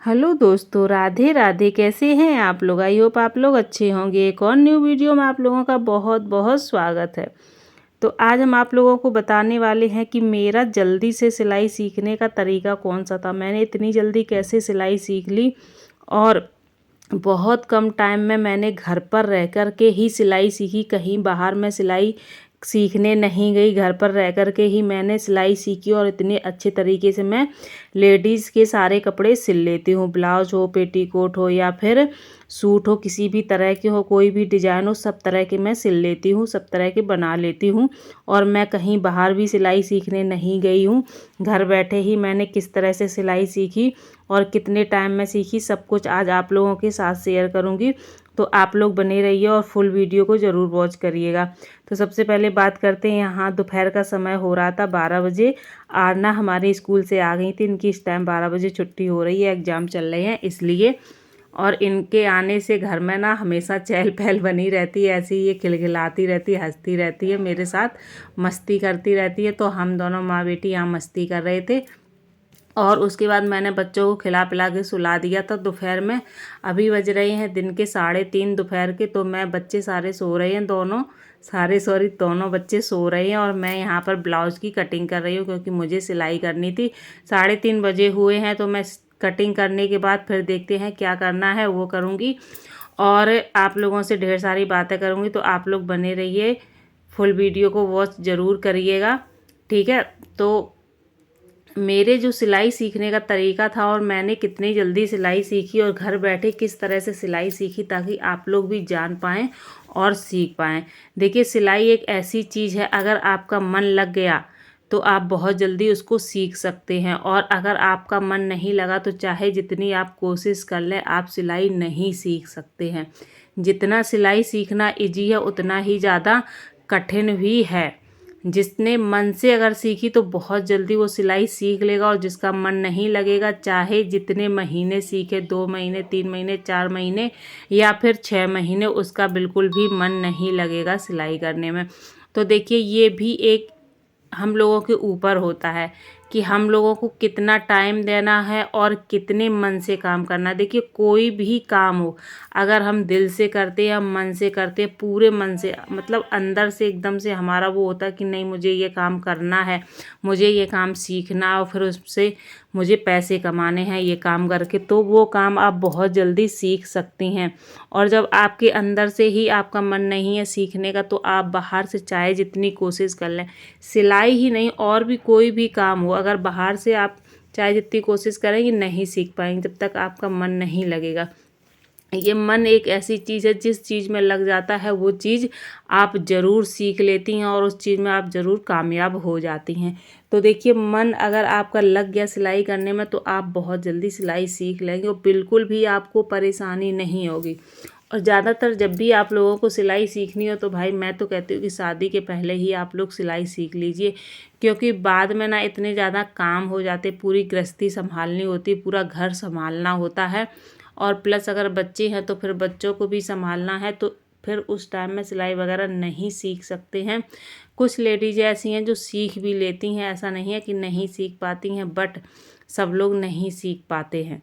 Hello दोस्तों, राधे राधे। कैसे हैं आप लोग? आई होप आप लोग अच्छे होंगे। एक और न्यू वीडियो में आप लोगों का बहुत बहुत स्वागत है। तो आज हम आप लोगों को बताने वाले हैं कि मेरा जल्दी से सिलाई सीखने का तरीका कौन सा था। मैंने इतनी जल्दी कैसे सिलाई सीख ली और बहुत कम टाइम में मैंने घर पर रह कर के ही सिलाई सीखी। कहीं बाहर मैं सिलाई सीखने नहीं गई, घर पर रह कर के ही मैंने सिलाई सीखी और इतने अच्छे तरीके से मैं लेडीज़ के सारे कपड़े सिल लेती हूँ। ब्लाउज हो, पेटीकोट हो या फिर सूट हो, किसी भी तरह के हो, कोई भी डिज़ाइन हो, सब तरह के मैं सिल लेती हूँ, सब तरह के बना लेती हूँ। और मैं कहीं बाहर भी सिलाई सीखने नहीं गई हूँ। घर बैठे ही मैंने किस तरह से सिलाई सीखी और कितने टाइम में सीखी, सब कुछ आज आप लोगों के साथ शेयर करूँगी। तो आप लोग बने रहिए और फुल वीडियो को ज़रूर वॉच करिएगा। तो सबसे पहले बात करते हैं, यहाँ दोपहर का समय हो रहा था 12 बजे। आरना हमारे स्कूल से आ गई थी। इनकी इस टाइम 12 बजे छुट्टी हो रही है, एग्ज़ाम चल रहे हैं इसलिए। और इनके आने से घर में ना हमेशा चहल पहल बनी रहती है। ऐसे ही ये खिलखिलाती रहती है, हंसती रहती है, मेरे साथ मस्ती करती रहती है। तो हम दोनों माँ बेटी यहाँ मस्ती कर रहे थे और उसके बाद मैंने बच्चों को खिला पिला के सुला दिया था दोपहर में। अभी बज रहे हैं दिन के 3:30 दोपहर के। तो मैं बच्चे सारे सो रहे हैं, दोनों बच्चे सो रहे हैं और मैं यहाँ पर ब्लाउज़ की कटिंग कर रही हूँ क्योंकि मुझे सिलाई करनी थी। 3:30 बजे हुए हैं तो मैं कटिंग करने के बाद फिर देखते हैं क्या करना है वो करूँगी और आप लोगों से ढेर सारी बातें करूँगी। तो आप लोग बने रहिए, फुल वीडियो को वॉच ज़रूर करिएगा, ठीक है। तो मेरे जो सिलाई सीखने का तरीका था और मैंने कितनी जल्दी सिलाई सीखी और घर बैठे किस तरह से सिलाई सीखी ताकि आप लोग भी जान पाएँ और सीख पाएँ। देखिए, सिलाई एक ऐसी चीज़ है, अगर आपका मन लग गया तो आप बहुत जल्दी उसको सीख सकते हैं। और अगर आपका मन नहीं लगा तो चाहे जितनी आप कोशिश कर लें, आप सिलाई नहीं सीख सकते हैं। जितना सिलाई सीखना ईजी है उतना ही ज़्यादा कठिन भी है। जिसने मन से अगर सीखी तो बहुत जल्दी वो सिलाई सीख लेगा और जिसका मन नहीं लगेगा, चाहे जितने महीने सीखे, 2 महीने, 3 महीने, 4 महीने या फिर 6 महीने, उसका बिल्कुल भी मन नहीं लगेगा सिलाई करने में। तो देखिए, ये भी एक हम लोगों के ऊपर होता है कि हम लोगों को कितना टाइम देना है और कितने मन से काम करना है। देखिए, कोई भी काम हो, अगर हम दिल से करते हैं, मन से करते हैं, पूरे मन से, मतलब अंदर से एकदम से हमारा वो होता है कि नहीं मुझे ये काम करना है, मुझे ये काम सीखना है और फिर उससे मुझे पैसे कमाने हैं ये काम करके, तो वो काम आप बहुत जल्दी सीख सकती हैं। और जब आपके अंदर से ही आपका मन नहीं है सीखने का तो आप बाहर से चाहे जितनी कोशिश कर लें, सिलाई ही नहीं और भी कोई भी काम हो, अगर बाहर से आप चाहे जितनी कोशिश करेंगे नहीं सीख पाएंगे जब तक आपका मन नहीं लगेगा। ये मन एक ऐसी चीज़ है, जिस चीज़ में लग जाता है वो चीज़ आप ज़रूर सीख लेती हैं और उस चीज़ में आप ज़रूर कामयाब हो जाती हैं। तो देखिए, मन अगर आपका लग गया सिलाई करने में तो आप बहुत जल्दी सिलाई सीख लेंगे और बिल्कुल भी आपको परेशानी नहीं होगी। और ज़्यादातर जब भी आप लोगों को सिलाई सीखनी हो तो भाई मैं तो कहती हूँ कि शादी के पहले ही आप लोग सिलाई सीख लीजिए, क्योंकि बाद में ना इतने ज़्यादा काम हो जाते, पूरी गृहस्थी संभालनी होती है, पूरा घर संभालना होता है और प्लस अगर बच्चे हैं तो फिर बच्चों को भी संभालना है, तो फिर उस टाइम में सिलाई वगैरह नहीं सीख सकते हैं। कुछ लेडीज़ ऐसी हैं जो सीख भी लेती हैं, ऐसा नहीं है कि नहीं सीख पाती हैं, बट सब लोग नहीं सीख पाते हैं।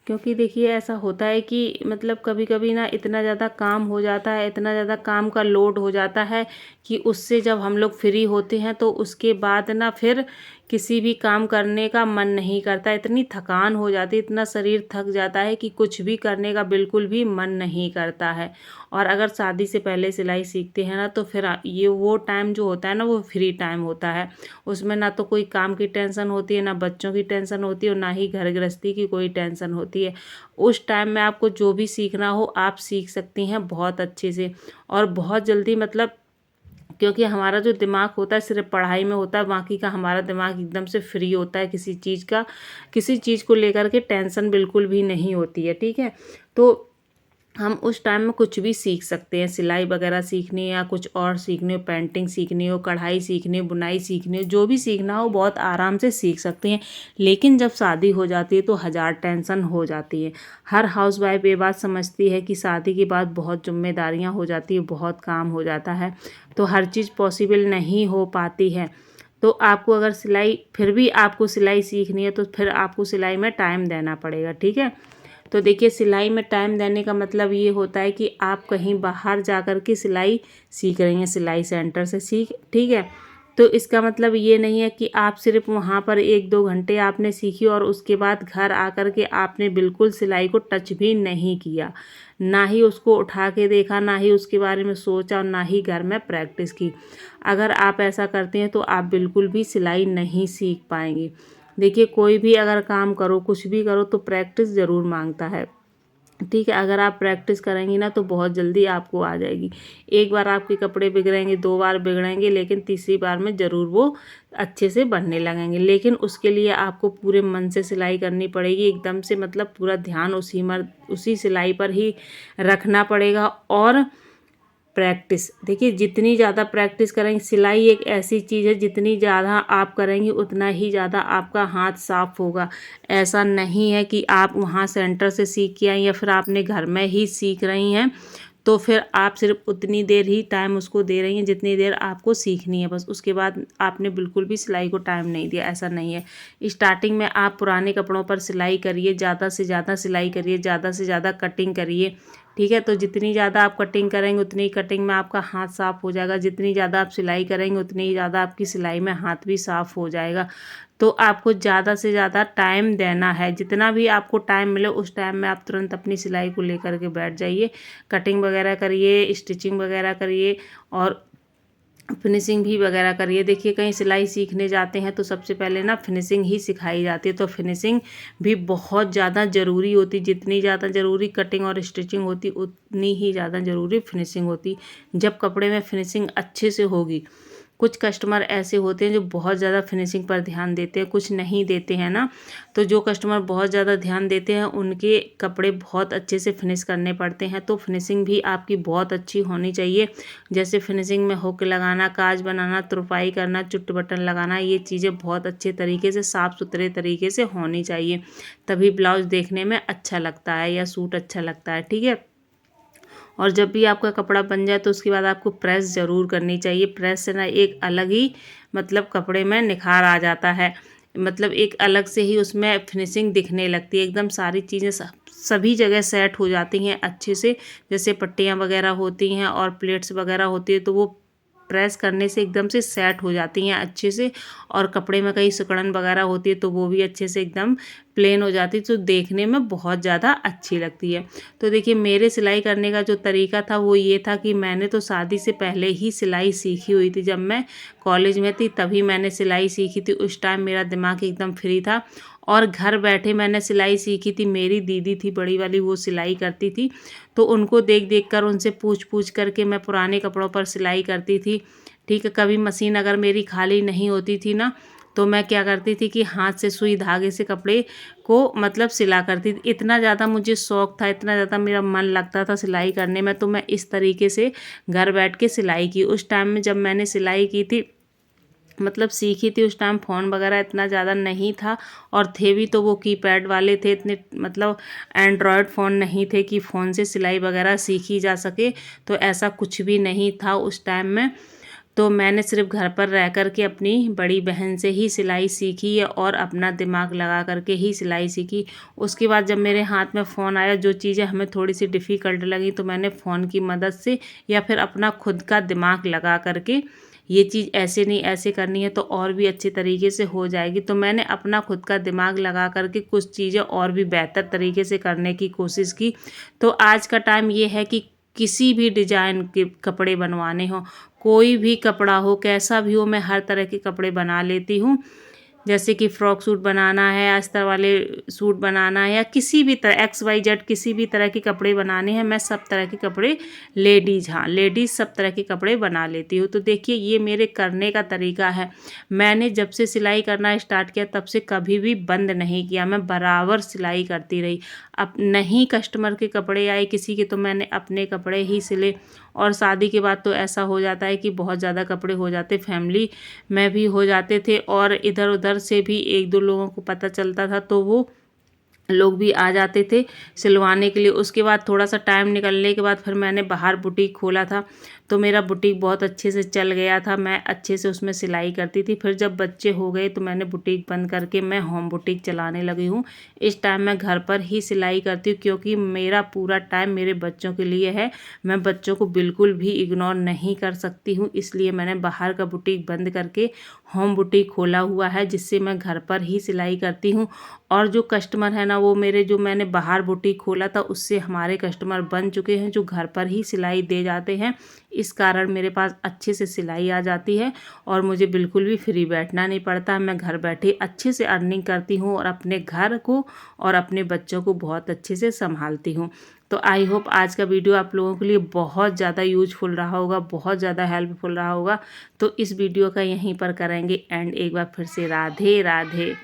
क्योंकि देखिए, ऐसा होता है कि मतलब कभी कभी ना इतना ज़्यादा काम हो जाता है, इतना ज़्यादा काम का लोड हो जाता है कि उससे जब हम लोग फ्री होते हैं तो उसके बाद ना फिर किसी भी काम करने का मन नहीं करता। इतनी थकान हो जाती है, इतना शरीर थक जाता है कि कुछ भी करने का बिल्कुल भी मन नहीं करता है। और अगर शादी से पहले सिलाई सीखते हैं ना तो फिर ये वो टाइम जो होता है ना वो फ्री टाइम होता है। उसमें ना तो कोई काम की टेंशन होती है, ना बच्चों की टेंशन होती है और ना ही घर गृहस्थी की कोई टेंशन होती है। उस टाइम में आपको जो भी सीखना हो आप सीख सकती हैं बहुत अच्छे से और बहुत जल्दी। मतलब क्योंकि हमारा जो दिमाग होता है सिर्फ पढ़ाई में होता है, बाकी का हमारा दिमाग एकदम से फ्री होता है, किसी चीज़ को लेकर के टेंशन बिल्कुल भी नहीं होती है, ठीक है। तो हम उस टाइम में कुछ भी सीख सकते हैं, सिलाई वगैरह सीखनी है या कुछ और सीखनी हो, पेंटिंग सीखनी हो, कढ़ाई सीखनी हो, बुनाई सीखनी हो, जो भी सीखना हो बहुत आराम से सीख सकते हैं। लेकिन जब शादी हो जाती है तो हज़ार टेंशन हो जाती है। हर हाउसवाइफ ये बात समझती है कि शादी के बाद बहुत जिम्मेदारियां हो जाती है, बहुत काम हो जाता है, तो हर चीज़ पॉसिबल नहीं हो पाती है। तो आपको अगर सिलाई फिर भी आपको सिलाई सीखनी है तो फिर आपको सिलाई में टाइम देना पड़ेगा, ठीक है। तो देखिए सिलाई में टाइम देने का मतलब ये होता है कि आप कहीं बाहर जा कर के सिलाई सीख रही हैं, सिलाई सेंटर से ठीक है। तो इसका मतलब ये नहीं है कि आप सिर्फ वहाँ पर 1-2 घंटे आपने सीखी और उसके बाद घर आकर के आपने बिल्कुल सिलाई को टच भी नहीं किया, ना ही उसको उठा के देखा, ना ही उसके बारे में सोचा और ना ही घर में प्रैक्टिस की। अगर आप ऐसा करते हैं तो आप बिल्कुल भी सिलाई नहीं सीख पाएंगी। देखिए कोई भी अगर काम करो, कुछ भी करो, तो प्रैक्टिस ज़रूर मांगता है, ठीक है। अगर आप प्रैक्टिस करेंगी ना तो बहुत जल्दी आपको आ जाएगी। एक बार आपके कपड़े बिगड़ेंगे, 2 बार बिगड़ेंगे, लेकिन तीसरी बार में ज़रूर वो अच्छे से बनने लगेंगे। लेकिन उसके लिए आपको पूरे मन से सिलाई करनी पड़ेगी, एकदम से मतलब पूरा ध्यान उसी सिलाई पर ही रखना पड़ेगा। और प्रैक्टिस, देखिए जितनी ज़्यादा प्रैक्टिस करेंगे, सिलाई एक ऐसी चीज़ है जितनी ज़्यादा आप करेंगी उतना ही ज़्यादा आपका हाथ साफ होगा। ऐसा नहीं है कि आप वहाँ सेंटर से सीख के आई या फिर आपने घर में ही सीख रही हैं तो फिर आप सिर्फ उतनी देर ही टाइम उसको दे रही हैं जितनी देर आपको सीखनी है, बस उसके बाद आपने बिल्कुल भी सिलाई को टाइम नहीं दिया, ऐसा नहीं है। स्टार्टिंग में आप पुराने कपड़ों पर सिलाई करिए, ज़्यादा से ज़्यादा सिलाई करिए, ज़्यादा से ज़्यादा कटिंग करिए, ठीक है। तो जितनी ज़्यादा आप कटिंग करेंगे उतनी ही कटिंग में आपका हाथ साफ़ हो जाएगा, जितनी ज़्यादा आप सिलाई करेंगे उतनी ही ज़्यादा आपकी सिलाई में हाथ भी साफ़ हो जाएगा। तो आपको ज़्यादा से ज़्यादा टाइम देना है, जितना भी आपको टाइम मिले उस टाइम में आप तुरंत अपनी सिलाई को लेकर के बैठ जाइए, कटिंग वगैरह करिए, स्टिचिंग वगैरह करिए और फिनिशिंग भी वगैरह करिए। देखिए कहीं सिलाई सीखने जाते हैं तो सबसे पहले ना फिनिशिंग ही सिखाई जाती है, तो फिनिशिंग भी बहुत ज़्यादा ज़रूरी होती, जितनी ज़्यादा ज़रूरी कटिंग और स्टिचिंग होती उतनी ही ज़्यादा ज़रूरी फिनिशिंग होती। जब कपड़े में फिनिशिंग अच्छे से होगी, कुछ कस्टमर ऐसे होते हैं जो बहुत ज़्यादा फिनिशिंग पर ध्यान देते हैं, कुछ नहीं देते हैं ना। तो जो कस्टमर बहुत ज़्यादा ध्यान देते हैं उनके कपड़े बहुत अच्छे से फिनिश करने पड़ते हैं। तो फिनिशिंग भी आपकी बहुत अच्छी होनी चाहिए, जैसे फिनिशिंग में हुक लगाना, काज बनाना, तुरपाई करना, चुट बटन लगाना, ये चीज़ें बहुत अच्छे तरीके से साफ़ सुथरे तरीके से होनी चाहिए, तभी ब्लाउज़ देखने में अच्छा लगता है या सूट अच्छा लगता है, ठीक है। और जब भी आपका कपड़ा बन जाए तो उसके बाद आपको प्रेस ज़रूर करनी चाहिए। प्रेस से ना एक अलग ही मतलब कपड़े में निखार आ जाता है, मतलब एक अलग से ही उसमें फिनिशिंग दिखने लगती है, एकदम सारी चीज़ें सभी जगह सेट हो जाती हैं अच्छे से। जैसे पट्टियाँ वगैरह होती हैं और प्लेट्स वगैरह होती है तो वो प्रेस करने से एकदम से सेट हो जाती हैं अच्छे से, और कपड़े में कहीं सिकुड़न वगैरह होती है तो वो भी अच्छे से एकदम प्लेन हो जाती है, तो देखने में बहुत ज़्यादा अच्छी लगती है। तो देखिए मेरे सिलाई करने का जो तरीका था वो ये था कि मैंने तो शादी से पहले ही सिलाई सीखी हुई थी, जब मैं कॉलेज में थी तभी मैंने सिलाई सीखी थी। उस टाइम मेरा दिमाग एकदम फ्री था और घर बैठे मैंने सिलाई सीखी थी। मेरी दीदी थी बड़ी वाली, वो सिलाई करती थी, तो उनको देख देख कर, उनसे पूछ पूछ करके मैं पुराने कपड़ों पर सिलाई करती थी, ठीक है। कभी मशीन अगर मेरी खाली नहीं होती थी ना तो मैं क्या करती थी कि हाथ से सुई धागे से कपड़े को मतलब सिला करती थी। इतना ज़्यादा मुझे शौक़ था, इतना ज़्यादा मेरा मन लगता था सिलाई करने में, तो मैं इस तरीके से घर बैठ के सिलाई की। उस टाइम में जब मैंने सिलाई की थी, मतलब सीखी थी, उस टाइम फ़ोन वगैरह इतना ज़्यादा नहीं था, और थे भी तो वो कीपैड वाले थे, इतने मतलब एंड्रॉयड फ़ोन नहीं थे कि फ़ोन से सिलाई वगैरह सीखी जा सके। तो ऐसा कुछ भी नहीं था उस टाइम में। तो मैंने सिर्फ घर पर रह कर के अपनी बड़ी बहन से ही सिलाई सीखी है और अपना दिमाग लगा करके ही सिलाई सीखी। उसके बाद जब मेरे हाथ में फ़ोन आया, जो चीज़ें हमें थोड़ी सी डिफ़िकल्ट लगी तो मैंने फ़ोन की मदद से या फिर अपना खुद का दिमाग लगा करके, ये चीज़ ऐसे नहीं ऐसे करनी है तो और भी अच्छे तरीके से हो जाएगी, तो मैंने अपना खुद का दिमाग लगा करके कुछ चीज़ें और भी बेहतर तरीके से करने की कोशिश की। तो आज का टाइम ये है कि किसी भी डिज़ाइन के कपड़े बनवाने हों, कोई भी कपड़ा हो, कैसा भी हो, मैं हर तरह के कपड़े बना लेती हूँ। जैसे कि फ्रॉक सूट बनाना है, अस्तर वाले सूट बनाना है, या किसी भी तरह XYZ किसी भी तरह के कपड़े बनाने हैं, मैं सब तरह के कपड़े, लेडीज़ सब तरह के कपड़े बना लेती हूँ। तो देखिए ये मेरे करने का तरीका है। मैंने जब से सिलाई करना स्टार्ट किया तब से कभी भी बंद नहीं किया, मैं बराबर सिलाई करती रही। अब नहीं कस्टमर के कपड़े आए किसी के तो मैंने अपने कपड़े ही सिले। और शादी के बाद तो ऐसा हो जाता है कि बहुत ज़्यादा कपड़े हो जाते, फैमिली में भी हो जाते थे और इधर उधर से भी 1-2 लोगों को पता चलता था तो वो लोग भी आ जाते थे सिलवाने के लिए। उसके बाद थोड़ा सा टाइम निकलने के बाद फिर मैंने बाहर बुटीक खोला था, तो मेरा बुटीक बहुत अच्छे से चल गया था, मैं अच्छे से उसमें सिलाई करती थी। फिर जब बच्चे हो गए तो मैंने बुटीक बंद करके मैं होम बुटीक चलाने लगी हूँ। इस टाइम मैं घर पर ही सिलाई करती हूँ क्योंकि मेरा पूरा टाइम मेरे बच्चों के लिए है। मैं बच्चों को बिल्कुल भी इग्नोर नहीं कर सकती हूँ, इसलिए मैंने बाहर का बुटीक बंद करके होम बुटीक खोला हुआ है, जिससे मैं घर पर ही सिलाई करती हूँ। और जो कस्टमर है ना, वो मेरे जो मैंने बाहर बुटीक खोला था उससे हमारे कस्टमर बन चुके हैं, जो घर पर ही सिलाई दे जाते हैं। इस कारण मेरे पास अच्छे से सिलाई आ जाती है और मुझे बिल्कुल भी फ्री बैठना नहीं पड़ता। मैं घर बैठे अच्छे से अर्निंग करती हूँ और अपने घर को और अपने बच्चों को बहुत अच्छे से संभालती हूँ। तो आई होप आज का वीडियो आप लोगों के लिए बहुत ज़्यादा यूजफुल रहा होगा, बहुत ज़्यादा हेल्पफुल रहा होगा। तो इस वीडियो का यहीं पर करेंगे एंड। एक बार फिर से राधे राधे।